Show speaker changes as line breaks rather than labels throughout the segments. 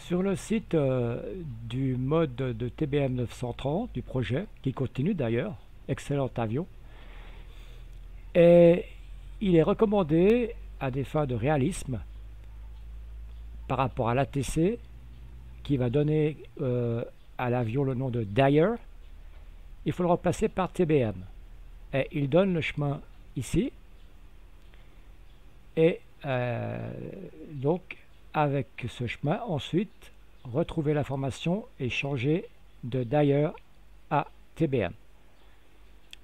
Sur le site du mode de TBM 930 du projet, qui continue d'ailleurs, excellent avion, et il est recommandé à des fins de réalisme par rapport à l'ATC qui va donner à l'avion le nom de Dyer. Il faut le remplacer par TBM. Et il donne le chemin ici. Et donc, avec ce chemin, ensuite, retrouver l'information et changer de Dyer à TBM.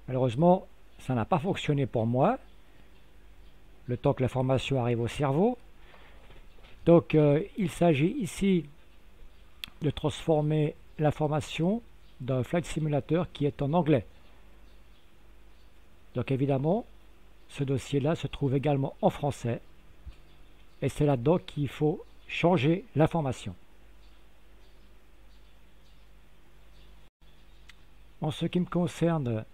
Malheureusement, ça n'a pas fonctionné pour moi, le temps que l'information arrive au cerveau. Donc, il s'agit ici de transformer l'information d'un flight simulator qui est en anglais. Donc évidemment, ce dossier-là se trouve également en français, et c'est là-dedans qu'il faut changer l'information. En ce qui me concerne,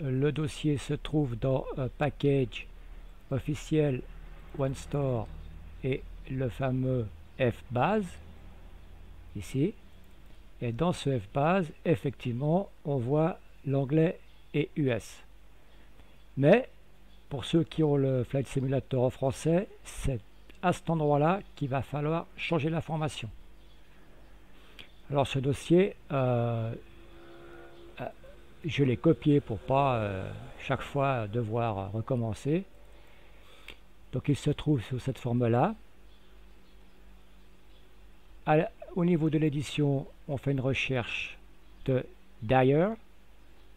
le dossier se trouve dans Package officiel OneStore et le fameux FBase, ici. Et dans ce FBase, effectivement, on voit l'anglais et US. Mais, pour ceux qui ont le Flight Simulator en français, c'est à cet endroit-là qu'il va falloir changer l'information. Alors ce dossier, je l'ai copié pour pas chaque fois devoir recommencer. Donc il se trouve sous cette forme-là. Au niveau de l'édition, on fait une recherche de Dyer,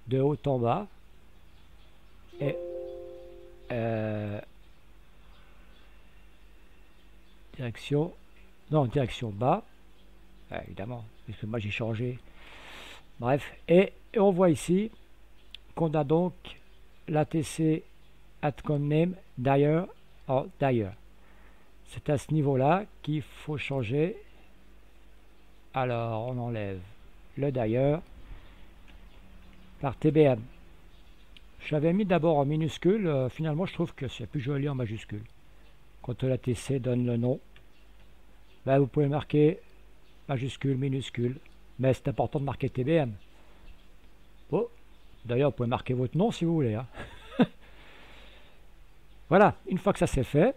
de haut en bas, et direction bas, évidemment, puisque moi j'ai changé. Bref, et on voit ici qu'on a donc l'ATC Atcom Name Dyer en Dyer. C'est à ce niveau-là qu'il faut changer. Alors, on enlève le Dyer par TBM. Je l'avais mis d'abord en minuscule, finalement je trouve que c'est plus joli en majuscule. Quand l'ATC donne le nom, ben, vous pouvez marquer majuscule, minuscule, mais c'est important de marquer TBM. Oh, d'ailleurs vous pouvez marquer votre nom si vous voulez. Hein. Voilà, une fois que ça c'est fait,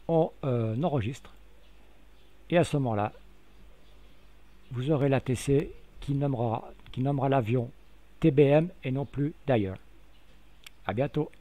on enregistre. Et à ce moment-là, vous aurez l'ATC qui nommera l'avion TBM et non plus Dyer. À bientôt.